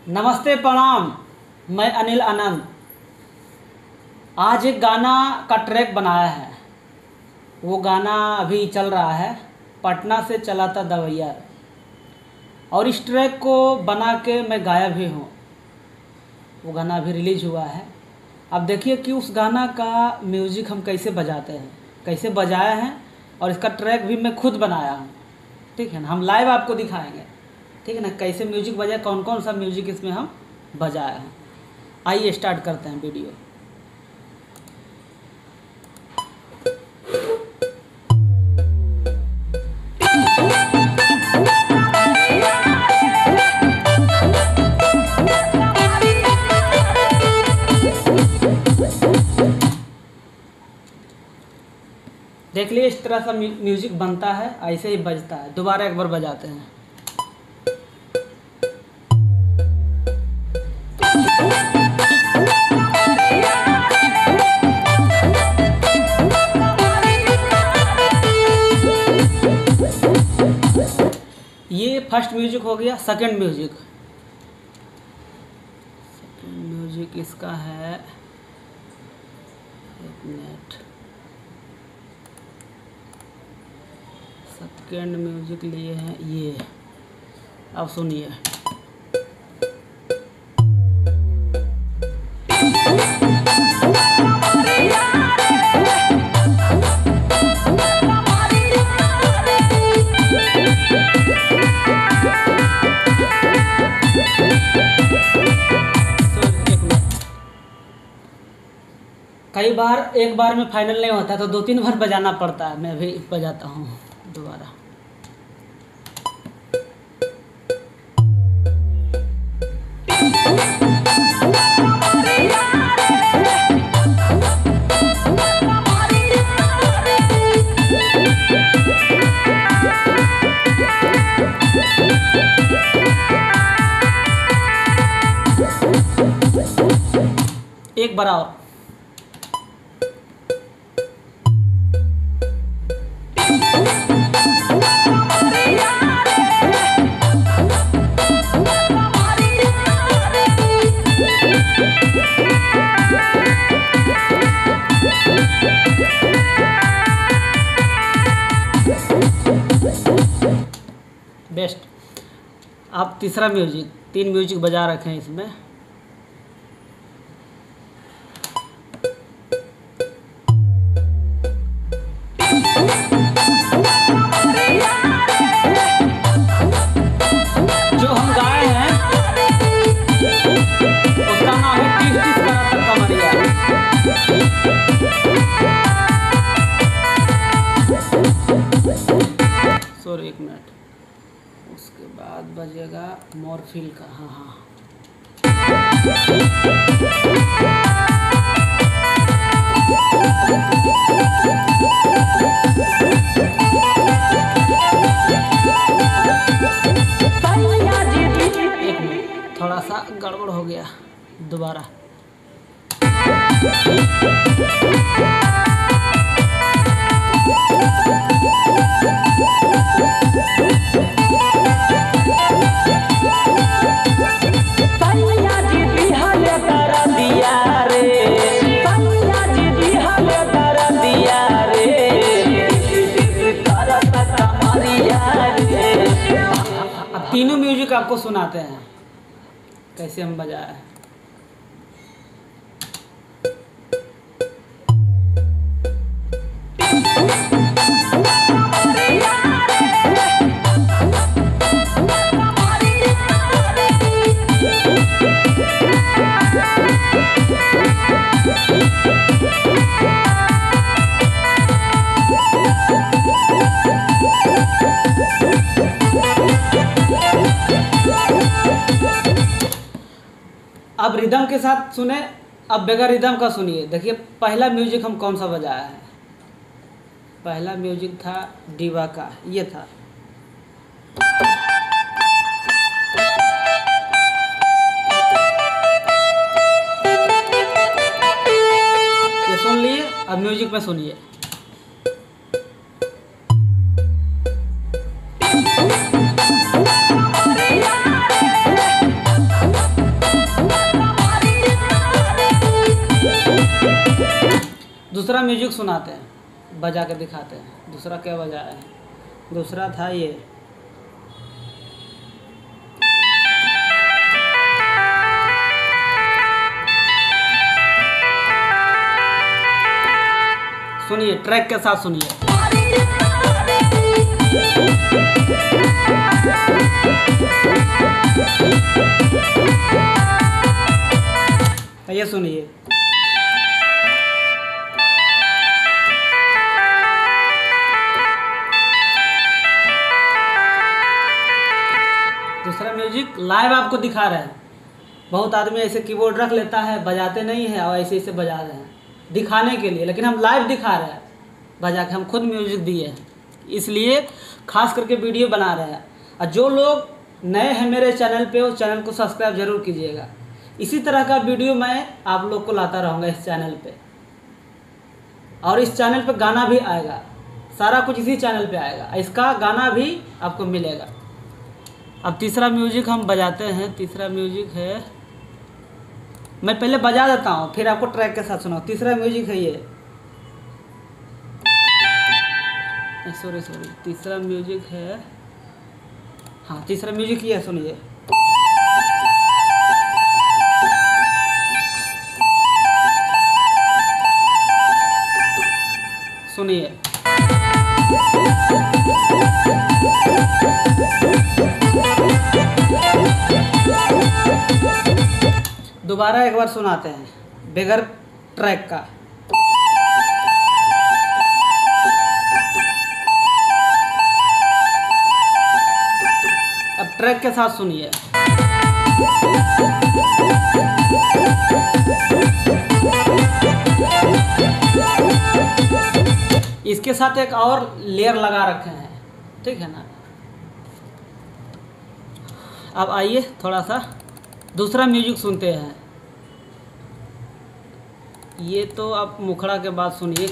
नमस्ते प्रणाम। मैं अनिल आनंद आज एक गाना का ट्रैक बनाया है। वो गाना अभी चल रहा है, पटना से चला था दवैया। और इस ट्रैक को बना के मैं गाया भी हूँ। वो गाना अभी रिलीज हुआ है। अब देखिए कि उस गाना का म्यूज़िक हम कैसे बजाते हैं, कैसे बजाया है, और इसका ट्रैक भी मैं खुद बनाया हूँ। ठीक है ना, हम लाइव आपको दिखाएंगे। ठीक है ना, कैसे म्यूजिक बजाए, कौन कौन सा म्यूजिक इसमें हम बजाए हैं। आइए स्टार्ट करते हैं वीडियो। देख लिए इस तरह सा म्यूजिक बनता है, ऐसे ही बजता है। दोबारा एक बार बजाते हैं। ये फर्स्ट म्यूजिक हो गया। सेकंड म्यूजिक इसका है, एक मिनट। सेकंड म्यूजिक लिए हैं ये, अब सुनिए। कई बार एक बार में फाइनल नहीं होता तो 2-3 बार बजाना पड़ता है। मैं भी बजाता हूँ दोबारा। एक बार और। बेस्ट। अब तीसरा म्यूजिक, 3 म्यूजिक बजा रखे हैं इसमें। जो हम गाए हैं उसका नाम है टिस टिस करत कमरिया। सॉरी, एक मिनट। उसके बाद बजेगा मॉर्फिल का। हाँ, एक मिनट, थोड़ा सा गड़बड़ हो गया। दोबारा। तीनों म्यूजिक आपको सुनाते हैं कैसे हम बजाए हैं। अब रिदम के साथ सुने, अब बगैर रिदम का सुनिए। देखिए पहला म्यूजिक हम कौन सा बजाया है। पहला म्यूजिक था डीवा का, ये था। ये सुन लिए। अब म्यूजिक में सुनिए। म्यूजिक सुनाते हैं, बजा के दिखाते हैं। दूसरा क्या बजाया है? दूसरा था ये। सुनिए, ट्रैक के साथ सुनिए। ये सुनिए। दूसरा म्यूजिक लाइव आपको दिखा रहे हैं। बहुत आदमी ऐसे कीबोर्ड रख लेता है, बजाते नहीं है और ऐसे ऐसे बजा रहे हैं दिखाने के लिए, लेकिन हम लाइव दिखा रहे हैं बजा के। हम खुद म्यूजिक दिए हैं, इसलिए खास करके वीडियो बना रहे हैं। और जो लोग नए हैं मेरे चैनल पे, उस चैनल को सब्सक्राइब जरूर कीजिएगा। इसी तरह का वीडियो मैं आप लोग को लाता रहूँगा इस चैनल पे। और इस चैनल पे गाना भी आएगा, सारा कुछ इसी चैनल पे आएगा, इसका गाना भी आपको मिलेगा। अब तीसरा म्यूजिक हम बजाते हैं। तीसरा म्यूजिक है, मैं पहले बजा देता हूँ फिर आपको ट्रैक के साथ सुनाऊँ। तीसरा म्यूजिक है ये, सॉरी तीसरा म्यूजिक है, हाँ तीसरा म्यूजिक ये है, सुनिए। सुनिए। दोबारा एक बार सुनाते हैं बगैर ट्रैक का। अब ट्रैक के साथ सुनिए। इसके साथ एक और लेयर लगा रखे हैं, ठीक है ना। अब आइए थोड़ा सा दूसरा म्यूजिक सुनते हैं। ये तो आप मुखड़ा के बाद सुनिए।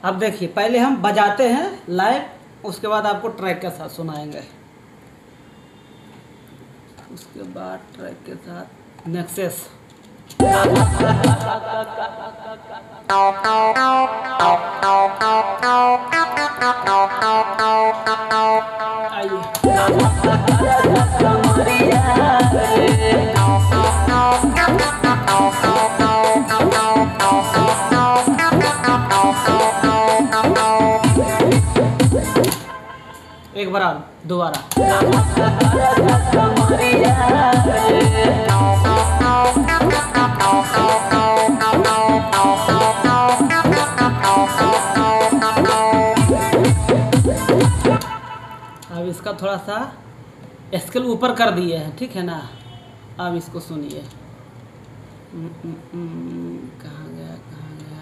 अब देखिए, पहले हम बजाते हैं लाइव, उसके बाद आपको ट्रैक के साथ सुनाएंगे। उसके बाद ट्रैक के साथ नेक्सस। एक बार दोबारा। अब इसका थोड़ा सा स्केल ऊपर कर दिए हैं, ठीक है ना। अब इसको सुनिए। कहाँ गया कहाँ गया?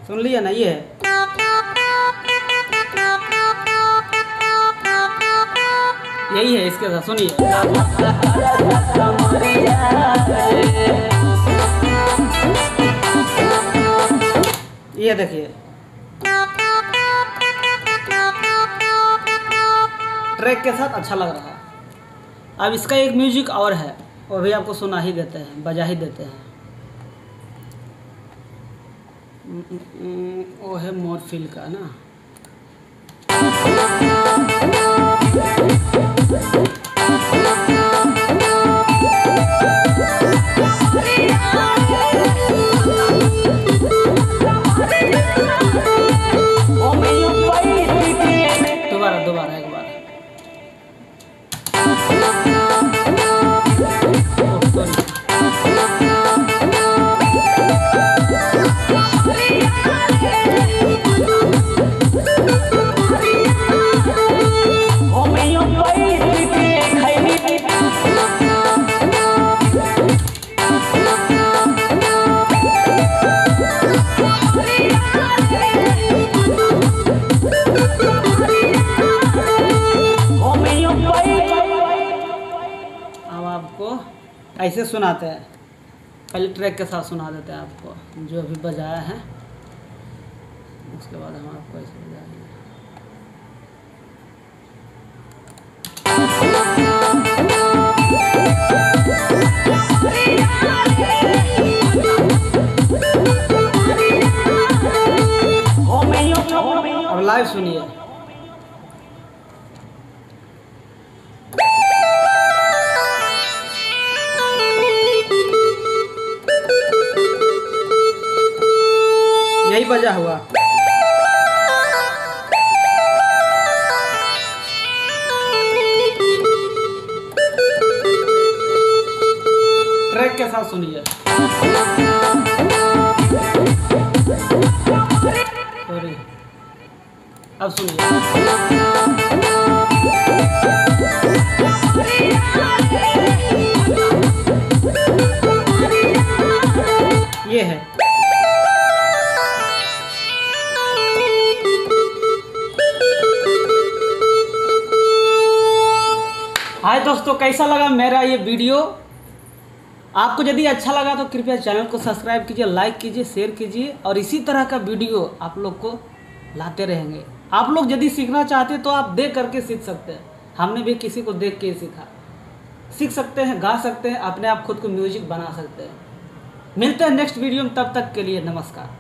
सुन लिया ना, ये है। यही है, इसके साथ सुनिए। ये देखिए, ट्रैक के साथ अच्छा लग रहा है। अब इसका एक म्यूजिक और है, वो भी आपको सुना ही देते हैं, बजा ही देते हैं। वो है मोरफिल का ना। दोबारा एक बार। ऐसे सुनाते हैं, पहले ट्रैक के साथ सुना देते हैं आपको जो अभी बजाया है, उसके बाद हम आपको ऐसे बजाएंगे। अब लाइव सुनिए। यही बजा हुआ। ट्रैक के साथ सुनिए। सॉरी, अब सुनिए। ये है। हाय दोस्तों, कैसा लगा मेरा ये वीडियो? आपको यदि अच्छा लगा तो कृपया चैनल को सब्सक्राइब कीजिए, लाइक कीजिए, शेयर कीजिए और इसी तरह का वीडियो आप लोग को लाते रहेंगे। आप लोग यदि सीखना चाहते तो आप देख करके सीख सकते हैं। हमने भी किसी को देख के सीखा। सीख सकते हैं, गा सकते हैं, अपने आप खुद को म्यूजिक बना सकते हैं। मिलते हैं नेक्स्ट वीडियो में, तब तक के लिए नमस्कार।